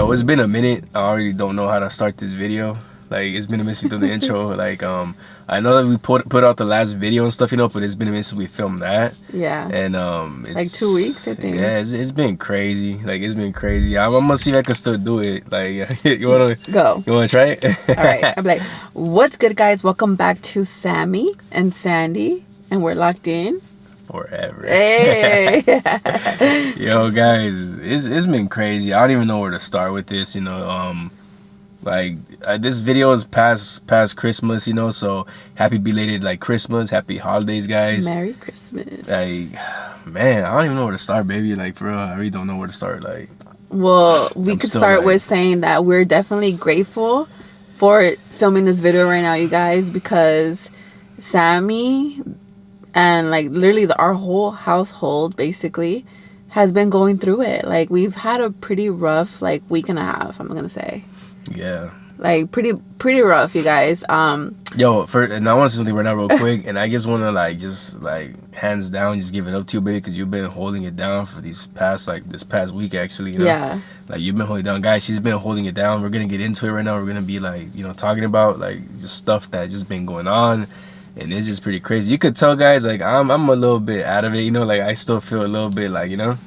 Yo, it's been a minute. I already don't know how to start this video. Like, it's been a minute since we done the intro. Like, I know that we put out the last video and stuff, you know, but it's been a minute since we filmed that. Yeah. And it's like 2 weeks, I think. Yeah, it's been crazy. Like, it's been crazy. I'm gonna see if I can still do it. Like, you wanna go? You wanna try it? All right. I'm like, what's good, guys? Welcome back to Sami and Sandy, and we're locked in. Forever. Hey. Yo, guys, it's been crazy. I don't even know where to start with this, you know. This video is past Christmas, you know, so happy belated like Christmas, happy holidays, guys. Merry Christmas. Like, man, I don't even know where to start, baby. Like, for real, I really don't know where to start. Like, well, we could start with saying that we're definitely grateful for filming this video right now, you guys, because Sami and like literally our whole household basically has been going through it. Like, we've had a pretty rough like week and a half, I'm gonna say. Yeah. Like, pretty rough, you guys. Yo, and I want to say something right now real quick, and I just want to just hands down just give it up to you, baby, because you've been holding it down for this past week, actually, you know? Yeah. Like, you've been holding it down. Guys, she's been holding it down. We're going to get into it right now. We're going to be talking about just stuff that's just been going on, and it's just pretty crazy. You could tell, guys, like, I'm a little bit out of it, you know? Like, I still feel a little bit you know?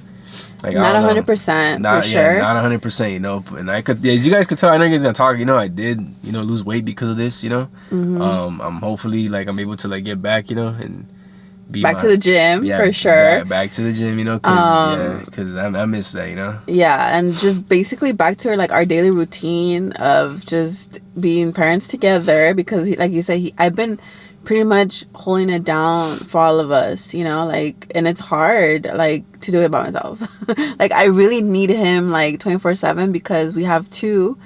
Like, not 100% for sure. Yeah, not 100%, you know. And I could, as you guys could tell, I know you guys gonna talk. You know, I did, lose weight because of this. You know, I'm hopefully I'm able to get back, and be back to the gym for sure. Back to the gym, because I miss that, you know. Yeah, and just basically back to our daily routine of just being parents together, because like you said, I've been pretty much holding it down for all of us, and it's hard to do it by myself. I really need him 24/7 because we have two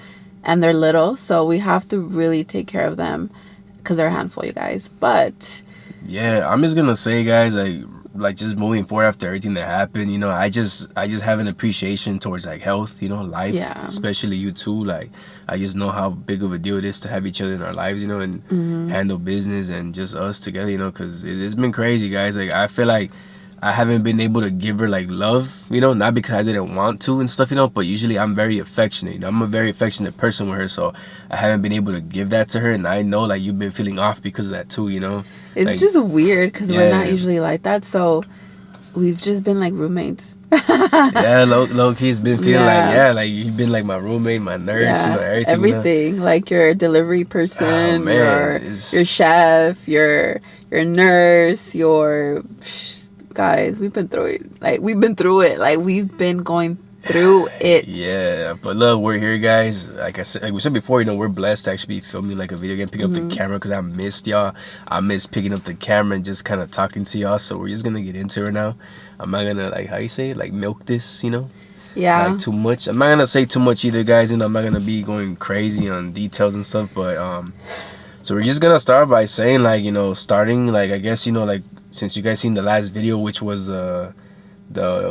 and they're little, so we have to really take care of them because they're a handful, you guys. But yeah, I'm just gonna say, guys, just moving forward after everything that happened, I just have an appreciation towards health, life, especially you too. I just know how big of a deal it is to have each other in our lives, and handle business and just us together, because it's been crazy, guys. I feel like I haven't been able to give her love, not because I didn't want to and stuff, but usually I'm very affectionate. I'm a very affectionate person with her, so I haven't been able to give that to her, and I know you've been feeling off because of that too, It's just weird because we're not usually like that, so we've just been roommates. Yeah, low key's been feeling you've been my roommate, my nurse, everything. Your delivery person, your chef, your nurse, your guys. We've been through it. We've been going through it. Yeah, but look, we're here, guys. Like I said, like we said before, we're blessed to actually be filming a video game, picking up the camera, because I missed y'all. I miss picking up the camera and just kind of talking to y'all. So we're just gonna get into it now. I'm not gonna how you say it, milk this, Yeah. Too much. I'm not gonna say too much either, guys. I'm not gonna be going crazy on details and stuff. But so we're just gonna start by saying starting I guess since you guys seen the last video, which was the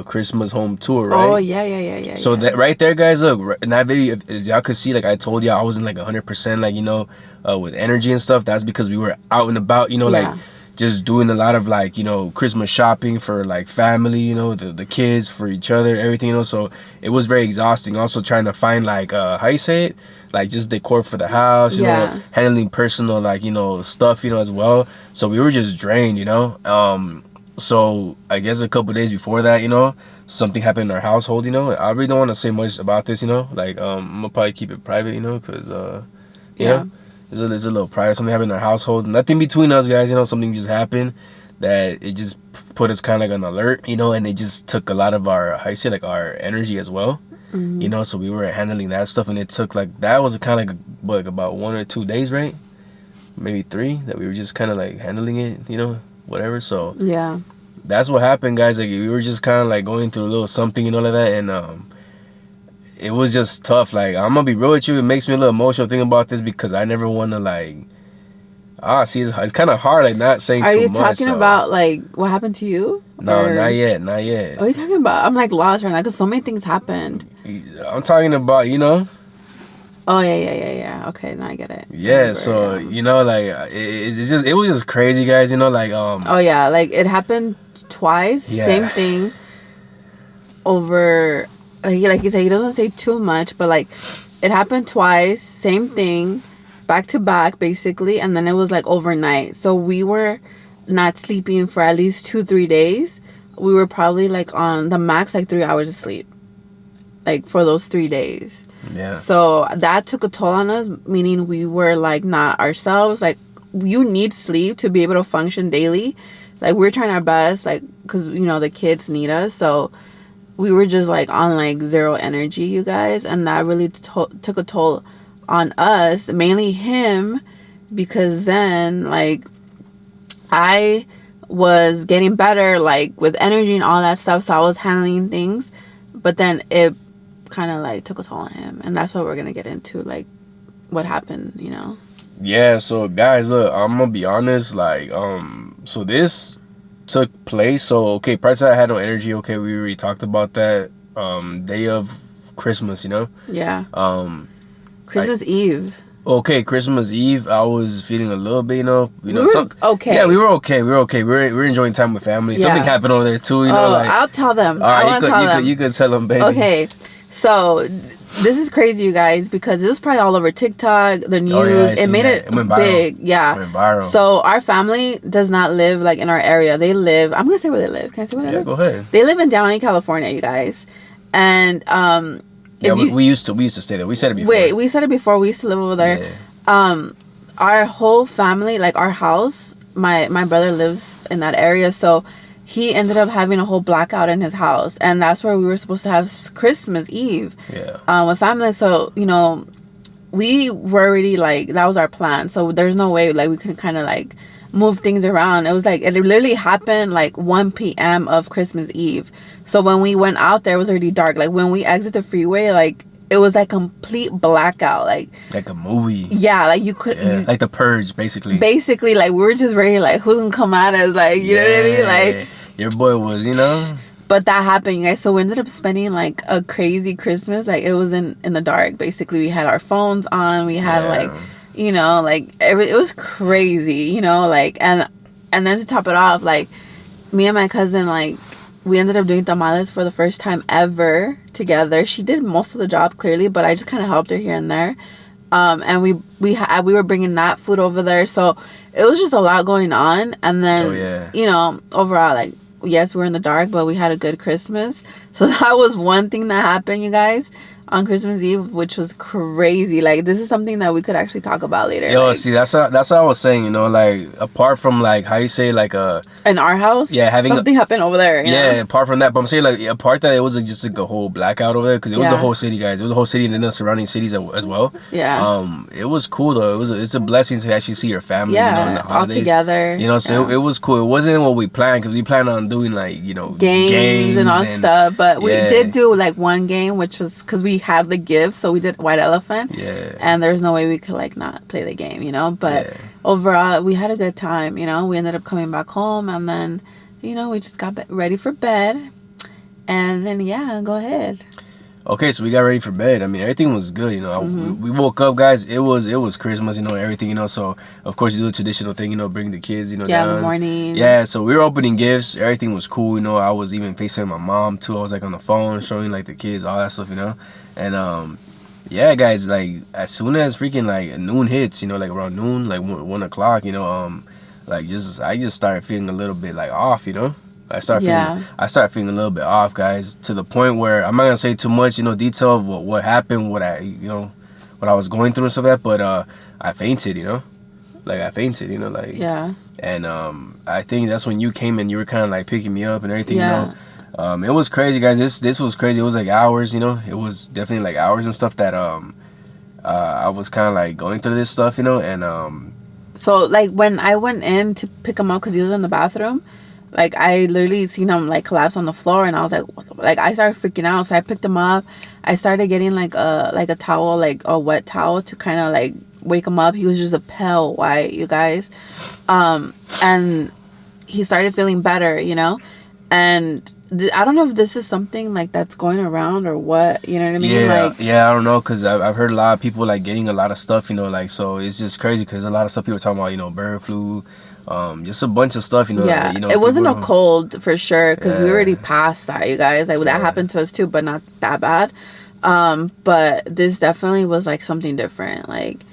Christmas home tour, right? Oh yeah. So that right there, guys, look, in that video, as y'all could see, I told y'all I wasn't 100% with energy and stuff. That's because we were out and about, just doing a lot of Christmas shopping for family, the kids, for each other, everything, so it was very exhausting. Also trying to find how you say it, just decor for the house, you know, handling personal stuff, as well. So we were just drained, so I guess a couple days before that, something happened in our household, I really don't want to say much about this, I'm gonna probably keep it private, because it's a little private. Something happened in our household. Nothing between us, guys, something just happened that it just put us kind of on alert, and it just took a lot of our, our energy as well, so we were handling that stuff, and it took that was kind of about 1 or 2 days, right? Maybe 3, that we were just kind of handling it, whatever. So yeah, that's what happened, guys. we were just kind of going through a little something, like that, and it was just tough. I'm gonna be real with you, it makes me a little emotional thinking about this, because I never want to see, it's kind of hard not saying too much. Are you talking about what happened to you? No, not yet. What are you talking about? I'm lost right now because so many things happened. I'm talking about Oh yeah. Okay, now I get it. Yeah, so it was just crazy, guys. Oh yeah, it happened twice. Yeah. Same thing. Over like you said, he doesn't say too much, but like it happened twice, same thing, back to back basically, and then it was like overnight. So we were not sleeping for at least 2-3 days. We were probably like on the max like 3 hours of sleep, like for those 3 days. Yeah. So that took a toll on us, meaning we were like not ourselves. Like you need sleep to be able to function daily. Like we're trying our best, like because you know the kids need us. So we were just like on like zero energy, you guys, and that really took a toll on us, mainly him, because then like I was getting better like with energy and all that stuff, so I was handling things, but then it kind of like took a toll on him, and that's what we're gonna get into, like what happened, you know. Yeah, so guys, look, I'm gonna be honest, like, so this took place. So okay, prior to that, I had no energy. Okay, we already talked about that. Day of Christmas, you know. Yeah. Christmas Eve. Okay, Christmas Eve, I was feeling a little bit, you know, We were okay. Yeah, we were okay. We were enjoying time with family. Yeah. Something happened over there too, you know. Oh, Like, I'll tell them. all right, I want to tell them. You could tell them, baby. Okay, so this is crazy, you guys, because this was probably all over TikTok, the news. Oh, yeah, it made it went viral. big. Yeah. It went viral. So our family does not live like in our area. They live. I'm gonna say where they live. Can I say where they live? Go ahead. They live in Downey, California, you guys, and yeah, we used to stay there. We said it before. Wait, we said it before. We used to live over there. Yeah. Our whole family, like our house, my brother lives in that area, so he ended up having a whole blackout in his house, and that's where we were supposed to have Christmas Eve. Yeah. With family. So you know, we were already like that was our plan. So there's no way like we could kind of like move things around. It was like it literally happened like 1 p.m. of Christmas Eve. So when we went out there, it was already dark. Like when we exit the freeway, like it was like complete blackout, like a movie. Yeah, like you could, like The Purge, basically. Basically, like we were just ready, like who's gonna come at us, like you know what I mean, like your boy was, you know. But that happened, guys. So we ended up spending like a crazy Christmas. Like it was in the dark. Basically, we had our phones on. We had like, you know, like it was crazy, you know, like and then to top it off, like me and my cousin, like we ended up doing tamales for the first time ever together. She did most of the job clearly, but I just kind of helped her here and there. And we were bringing that food over there, so it was just a lot going on. And then you know, overall, like yes, we're in the dark, but we had a good Christmas. So that was one thing that happened, you guys, on Christmas Eve, which was crazy. Like this is something that we could actually talk about later. Yo, like, see, that's what I was saying, you know, like apart from like how you say like in our house, having something happened over there. You know? Apart from that, but I'm saying like apart that it was just like a whole blackout over there because it was a whole city, guys. It was a whole city and then the surrounding cities as well. Yeah. It was cool though. It's a blessing to actually see your family. Yeah, you know, in the holidays, all together. You know, so it was cool. It wasn't what we planned because we planned on doing like you know games and all stuff, but we did do like one game, which was because we had the gifts. So we did White Elephant. Yeah. And there's no way we could like not play the game, you know. But overall, we had a good time, you know. We ended up coming back home, and then, you know, we just got ready for bed. And then go ahead. Okay, so we got ready for bed. I mean, everything was good, you know. We woke up, guys. It was Christmas, you know, everything, you know. So of course you do the traditional thing, you know, bring the kids, you know, down. In the morning. Yeah, so we were opening gifts. Everything was cool, you know. I was even FaceTiming my mom too. I was like on the phone showing like the kids, all that stuff, you know. And yeah, guys, like as soon as freaking like noon hits, you know, like around noon, like 1 o'clock, you know, like I just started feeling a little bit like off, you know. I started feeling a little bit off, guys, to the point where I'm not gonna say too much, you know, detail of what happened, what I was going through and stuff like that, but I fainted, you know, like I fainted, you know, like and I think that's when you came and you were kind of like picking me up and everything, you know. It was crazy, guys. This was crazy. It was like hours, you know. It was definitely like hours and stuff that I was kind of like going through this stuff, you know, and so like when I went in to pick him up because he was in the bathroom. Like I literally seen him like collapse on the floor, and I was like I started freaking out. So I picked him up. I started getting like a towel, like a wet towel, to kind of like wake him up. He was just a pale white, you guys, and he started feeling better, you know. And I don't know if this is something like that's going around or what, you know what I mean? I don't know, because I've heard a lot of people like getting a lot of stuff, you know, like, so it's just crazy because a lot of stuff people are talking about, you know, bird flu. just a bunch of stuff, you know. Yeah, You know, it wasn't a people- cold for sure because we Yeah. already passed that, you guys. Like that Yeah. happened to us too, but not that bad. But this definitely was like something different. Like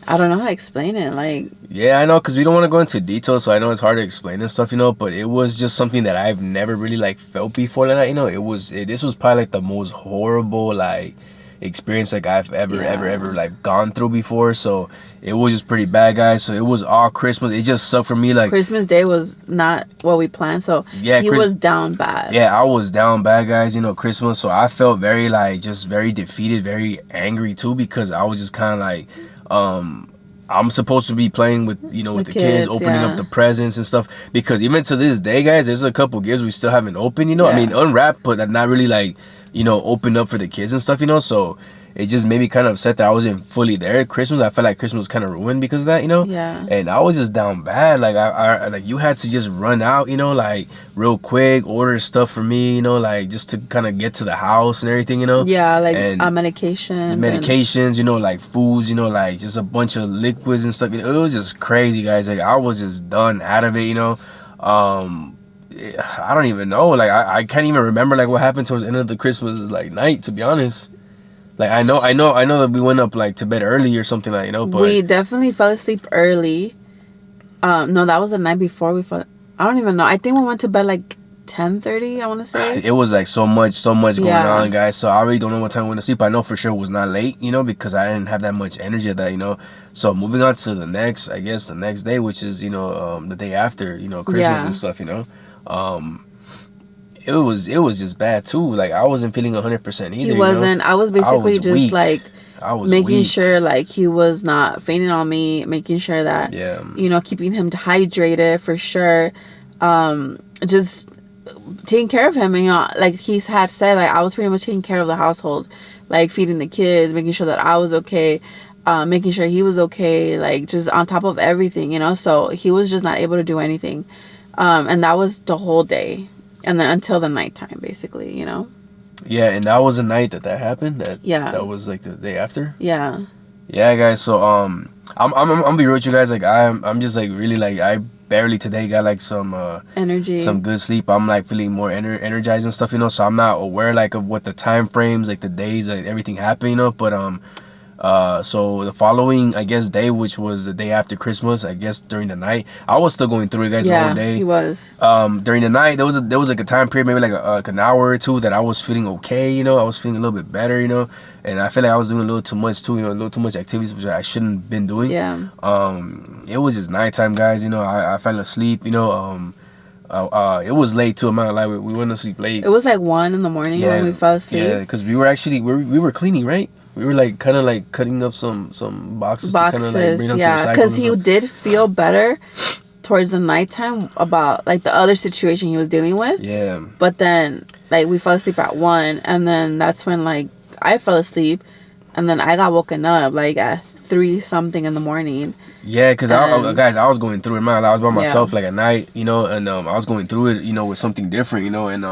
I don't know how to explain it. Like Yeah, I know, because we don't want to go into details, so I know it's hard to explain and stuff, you know, but it was just something that I've never really, like, felt before like that, you know. This was probably, like, the most horrible, like, experience, like, I've ever, like, gone through before, so it was just pretty bad, guys. So it was all Christmas. It just sucked for me, like... Christmas Day was not what we planned, so Yeah, he was down bad. Yeah, I was down bad, guys, you know, Christmas, so I felt very, like, just very defeated, very angry, too, because I was just kind of, like, I'm supposed to be playing with, you know, with the kids, opening up the presents and stuff. Because even to this day, guys, there's a couple gifts we still haven't opened, you know. I mean, unwrapped, but not really, like, you know, opened up for the kids and stuff, you know. So it just made me kind of upset that I wasn't fully there at Christmas. I felt like Christmas was kind of ruined because of that, you know. Yeah. And I was just down bad. Like, I like, you had to just run out, you know, like, real quick, order stuff for me, you know, like, just to kind of get to the house and everything, you know. Yeah, like and medications. you know, like foods, you know, like just a bunch of liquids and stuff. It was just crazy, guys. Like, I was just done out of it, you know. I don't even know. Like, I can't even remember, like, what happened towards the end of the Christmas, like, night, to be honest. Like, I know that we went up, like, to bed early or something, like, you know, but... We definitely fell asleep early. No, that was the night before we fell... I don't even know. I think we went to bed, like, 10:30, I want to say. It was, like, so much going on, guys. So, I really don't know what time we went to sleep. I know for sure it was not late, you know, because I didn't have that much energy at that, you know. So, moving on to the next day, which is, you know, the day after, you know, Christmas and stuff, you know. It was just bad too. Like, I wasn't feeling 100% either. He wasn't. You know? I was basically just weak. like making weak. sure like he was not fainting on me, making sure that you know, keeping him hydrated for sure. Just taking care of him, and you know, like he's had said, like I was pretty much taking care of the household, like feeding the kids, making sure that I was okay, making sure he was okay, like just on top of everything, you know. So he was just not able to do anything, and that was the whole day. And then until the nighttime, basically, you know. Yeah, and that was the night that happened. That was like the day after. Yeah. Yeah, guys. So I'm be real with you guys. Like I'm just like really like I barely today got like some energy, some good sleep. I'm like feeling more energized and stuff, you know. So I'm not aware like of what the time frames, like the days, like everything happened, you know. But so the following, I guess, day, which was the day after Christmas, I guess during the night, I was still going through it, guys, the whole day. He was. During the night, there was like a time period, maybe like an hour or two, that I was feeling okay, you know. I was feeling a little bit better, you know. And I feel like I was doing a little too much too, you know, a little too much activities which I shouldn't have been doing. Yeah. It was just nighttime, guys. You know, I fell asleep. You know, it was late too. I'm not gonna lie, we went to sleep late. It was like 1 in the morning when we fell asleep. Yeah, because we were cleaning, right? We were like kind of like cutting up some boxes to kind of like bring them to recycle. Because he did feel better towards the nighttime about like the other situation he was dealing with. Yeah. But then like we fell asleep at 1, and then that's when like I fell asleep, and then I got woken up like at 3 something in the morning. Yeah, because guys, I was going through it, man. I was by myself like at night, you know, and I was going through it, you know, with something different, you know, and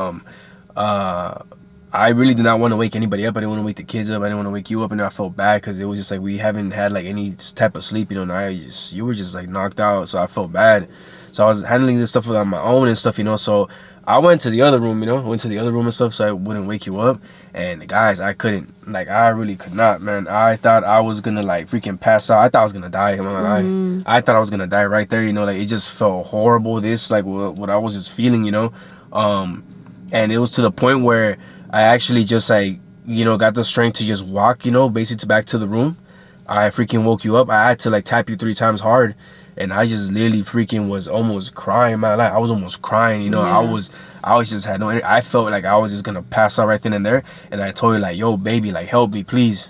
I really did not want to wake anybody up. I didn't want to wake the kids up. I didn't want to wake you up, and I felt bad because it was just like we haven't had like any type of sleep, you know. And you were just like knocked out, so I felt bad. So I was handling this stuff on my own and stuff, you know. So I went to the other room, you know, and stuff, so I wouldn't wake you up. And guys, I couldn't, like, I really could not, man. I thought I was gonna like freaking pass out. I thought I was gonna die. I'm not gonna lie. I thought I was gonna die right there, you know. Like, it just felt horrible. This like what I was just feeling, you know. And it was to the point where I actually just like, you know, got the strength to just walk, you know, basically back to the room. I freaking woke you up. I had to like tap you 3 times hard, and I just literally freaking was almost crying, man. Like, I was almost crying, you know. I was just had no energy. I felt like I was just gonna pass out right then and there. And I told you like, yo, baby, like, help me, please.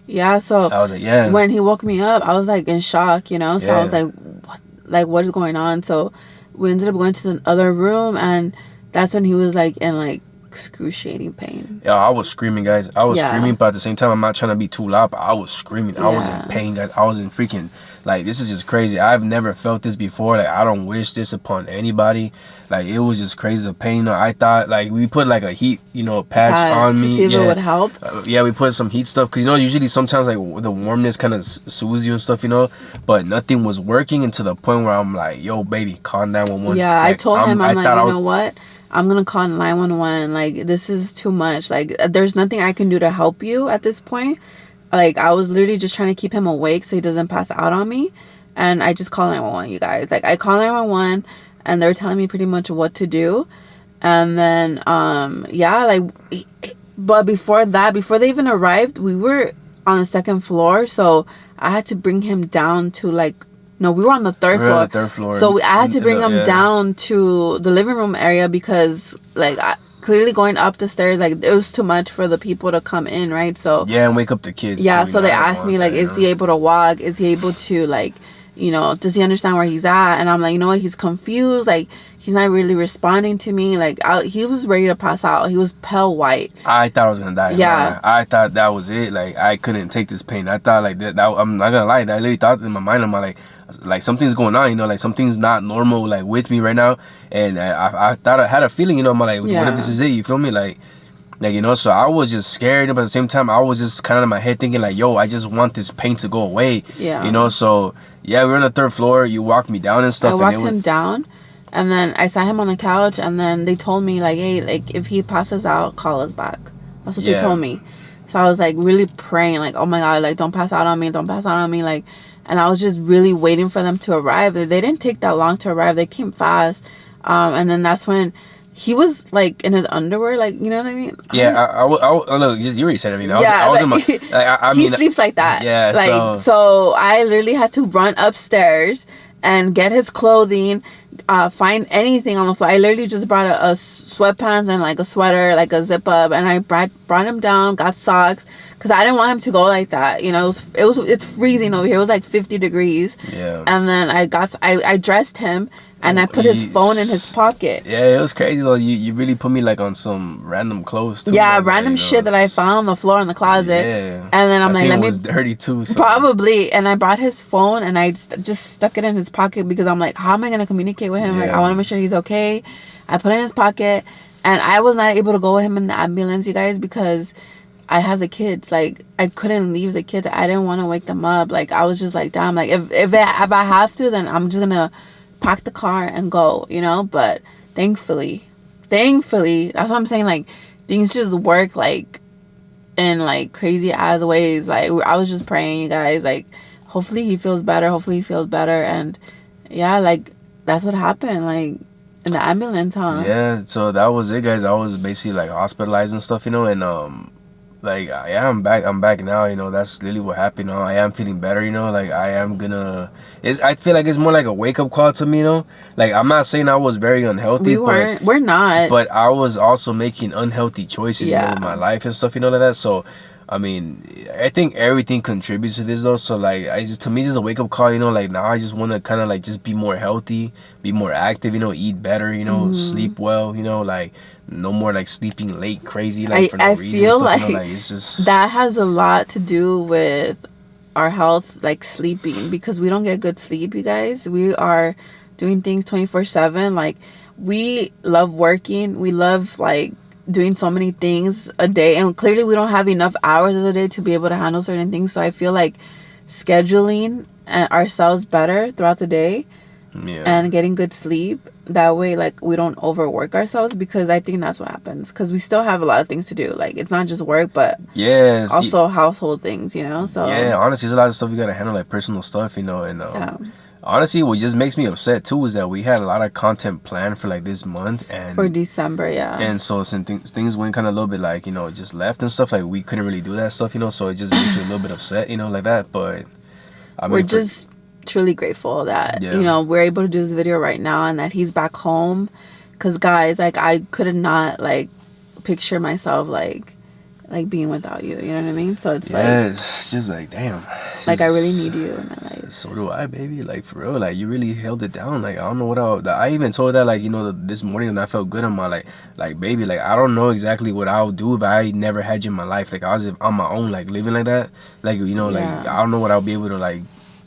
Yeah. So I was like, yeah. When he woke me up, I was like in shock, you know. So I was like, what is going on? So we ended up going to the other room, and that's when he was like in like excruciating pain. Yeah, I was screaming, guys. I was screaming, but at the same time, I'm not trying to be too loud, but I was screaming. I was in pain, guys. I was in freaking, like, this is just crazy. I've never felt this before. Like, I don't wish this upon anybody. Like, it was just crazy, the pain. I thought, like, we put, like, a heat, patch on to me. see if it would help. Yeah, we put some heat stuff. Because, usually sometimes, like, the warmness kind of soothes you and stuff, But nothing was working until the point where I'm like, yo, baby, call 911. Yeah, like, I told him, I'm like, you know what? I'm going to call 911. Like, this is too much. Like, there's nothing I can do to help you at this point. Like, I was literally just trying to keep him awake so he doesn't pass out on me. And I just called 911, you guys. Like, I called 911, and they're telling me pretty much what to do. And then, but before that, before they even arrived, we were on the second floor. So I had to bring him down to, like, no, we were on the third floor. So I had to bring him down to the living room area because, like, clearly going up the stairs, like, it was too much for the people to come in, right? So yeah, and wake up the kids. Yeah, so they asked me, like, is he able to walk? Is he able to, like, does he understand where he's at? And I'm like, you know what? He's confused. Like, he's not really responding to me. Like, he was ready to pass out. He was pale white. I thought I was gonna die. Yeah. I thought that was it. Like, I couldn't take this pain. I thought, like, that I'm not gonna lie. I literally thought in my mind, I'm like something's going on. Like, something's not normal, like, with me right now. And I thought I had a feeling. I'm like, what if this is it? You feel me? Like, so I was just scared, but at the same time, I was just kind of in my head thinking, like, yo, I just want this pain to go away. Yeah. So, yeah, we were on the third floor. You walked me down and stuff. I walked him down, and then I sat him on the couch, and then they told me, like, hey, like, if he passes out, call us back. That's what they told me. So I was, like, really praying, like, oh, my God, like, don't pass out on me. Don't pass out on me. Like, and I was just really waiting for them to arrive. They didn't take that long to arrive. They came fast. And then that's when he was, like, in his underwear, like, you know what I mean? Yeah, I look, you already said it. I mean, he sleeps like that. Yeah, like, so I literally had to run upstairs and get his clothing, find anything on the floor. I literally just brought a sweatpants and, like, a sweater, like a zip up, and I brought him down, got socks, because I didn't want him to go like that. It's freezing over here. It was like 50 degrees. Yeah. And then I dressed him. And I put his phone in his pocket. Yeah, it was crazy though. You really put me, like, on some random clothes too. Yeah, random shit that I found on the floor in the closet. Yeah. And then I'm like, let me. It was dirty too. So. Probably. And I brought his phone and I just stuck it in his pocket because I'm like, how am I gonna communicate with him? Like, I want to make sure he's okay. I put it in his pocket, and I was not able to go with him in the ambulance, you guys, because I had the kids. Like, I couldn't leave the kids. I didn't want to wake them up. Like, I was just like, damn. Like, if I have to, then I'm just gonna pack the car and go, but thankfully, that's what I'm saying, like, things just work, like, in, like, crazy ass ways. Like, I was just praying, you guys, like, hopefully he feels better, and yeah, like, that's what happened, like, in the ambulance, huh? Yeah, so that was it, guys. I was basically, like, hospitalized and stuff, and like, yeah, I'm back now, that's literally what happened. I am feeling better, like, I am gonna, I feel like it's more like a wake-up call to me, like, I'm not saying I was very unhealthy. We're not, but I was also making unhealthy choices, in my life and stuff, like that. So I mean, I think everything contributes to this though. So like, to me, just a wake up call. Like, now I just want to kind of like just be more healthy, be more active. Eat better. Sleep well. Like, no more like sleeping late, crazy, like, for no reason. I feel like, it's just, that has a lot to do with our health, like sleeping, because we don't get good sleep, you guys. We are doing things 24/7. Like, we love working. We love like doing so many things a day, and clearly we don't have enough hours of the day to be able to handle certain things. So I feel like scheduling ourselves better throughout the day, and getting good sleep, that way, like, we don't overwork ourselves, because I think that's what happens, because we still have a lot of things to do. Like, it's not just work, but also household things, so honestly, there's a lot of stuff you gotta handle, like personal stuff, and honestly, what just makes me upset too is that we had a lot of content planned for like this month and for December, and so some things went kind of a little bit like, just left and stuff. Like, we couldn't really do that stuff, so it just makes me a little bit upset, like that. But I mean, we're just truly grateful that we're able to do this video right now, and that he's back home, because guys, like, I could not like picture myself like being without you, you know what I mean? So it's like, it's just like, damn, like, I really need you in my life. So do I, baby. Like, for real. Like, you really held it down. Like, I don't know what I even told that, like, you know, this morning when I felt good. I'm like, baby, like, I don't know exactly what I'll do if I never had you in my life. Like, I was on my own, like, living like that. Like, you know, like, Yeah. I don't know what I'll be able to, like,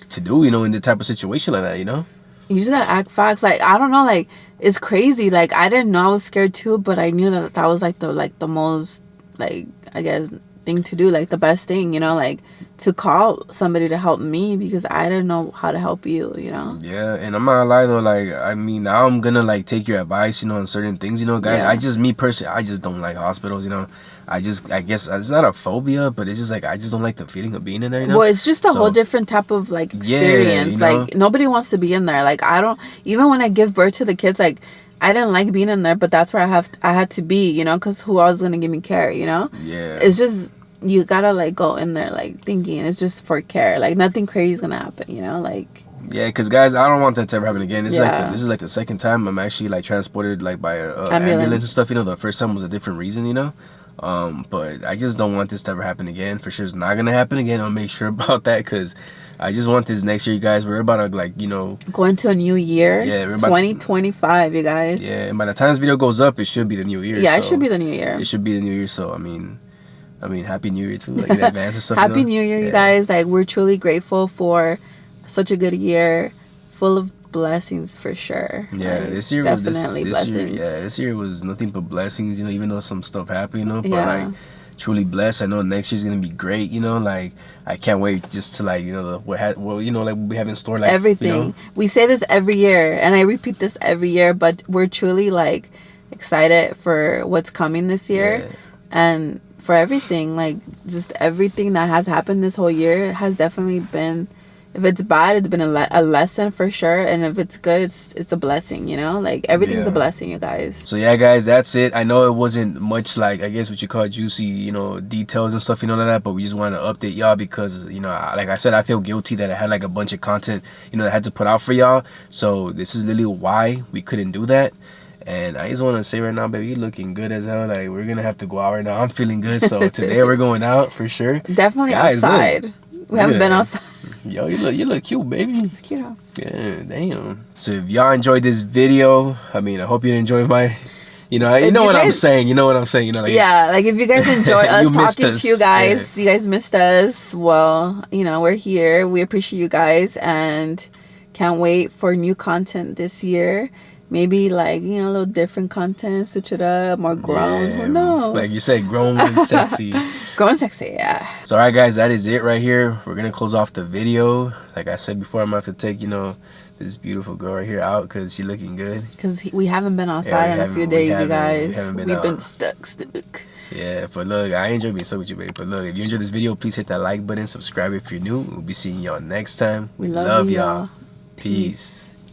to do, you know, in the type of situation like that, you know? You just gotta act facts. Like, I don't know, like, it's crazy. Like, I didn't know I was scared too, but I knew that was like the most, like, I guess, thing to do, like the best thing, you know, like to call somebody to help me because I didn't know how to help you, you know. Yeah, and I'm not gonna lie though, like, I mean, now I'm gonna like take your advice, you know, on certain things, you know, guys. Yeah. Me personally, I just don't like hospitals, you know. I guess it's not a phobia, but it's just like I just don't like the feeling of being in there, you know. Well, it's just a whole different type of like experience. Yeah, you know? Like, nobody wants to be in there. Like, I don't, even when I give birth to the kids, like, I didn't like being in there, but that's where I had to be, you know, because who else is gonna give me care, you know? Yeah. It's just, you gotta like go in there like thinking it's just for care. Like, nothing crazy is gonna happen, you know? Like, yeah, because guys, I don't want that to ever happen again. This Yeah. is like the second time I'm actually like transported like by a Ambulance. ambulance and stuff. You know, the first time was a different reason, you know. But I just don't want this to ever happen again. For sure, it's not gonna happen again. I'll make sure about that because I just want this next year, you guys. We're about to, like, you know, go into a new year. Yeah, we're about 2025, you guys. Yeah, and by the time this video goes up, it should be the new year. Yeah, so it should be the new year. It should be the new year. So I mean, Happy New Year too, like in advance and stuff. Happy you know? New Year, you Yeah. guys. Like, we're truly grateful for such a good year, full of blessings for sure. Yeah, Like, this year definitely was blessings. this year was nothing but blessings. You know, even though some stuff happened, you know, but Yeah. like truly blessed. I know next year's gonna be great. You know, like I can't wait just to, like, you know, you know, like we have in store, like Everything. You know? We say this every year, and I repeat this every year, but we're truly like excited for what's coming this year. Yeah. And for everything, like, just everything that has happened this whole year has definitely been, if it's bad, it's been a lesson for sure, and if it's good, it's a blessing, you know. Like, everything's Yeah. a blessing, you guys. So yeah, guys, that's it. I know it wasn't much, like, I guess what you call juicy, you know, details and stuff, you know, like that, but we just wanted to update y'all because, you know, like I said, I feel guilty that I had like a bunch of content, you know, that I had to put out for y'all. So this is literally why we couldn't do that. And I just want to say right now, baby, you're looking good as hell. Like, we're gonna have to go out right now. I'm feeling good. So today we're going out for sure. Definitely Guys, outside. look. We haven't been Yeah. outside. Yo, you look cute, baby. It's cute, huh? Yeah, damn. So if y'all enjoyed this video, I mean, I hope you enjoyed my, you know what I'm saying. You know what I'm saying. You know, like, Yeah, like, if you guys enjoy us You missed talking us. to you guys, you guys missed us. Well, you know, we're here. We appreciate you guys and can't wait for new content this year. Maybe, like, you know, a little different content, switch it up, more grown. Yeah, Who knows? like you said, grown and sexy. Grown sexy, yeah. So alright, guys, that is it right here. We're gonna close off the video. Like I said before, I'm gonna have to take, you know, this beautiful girl right here out because she's looking good. Because we haven't been outside in a few days, you guys. We've been stuck. Yeah, but look, I enjoy being stuck with you, baby. But look, if you enjoyed this video, please hit that like button, subscribe if you're new. We'll be seeing y'all next time. We love y'all. Peace.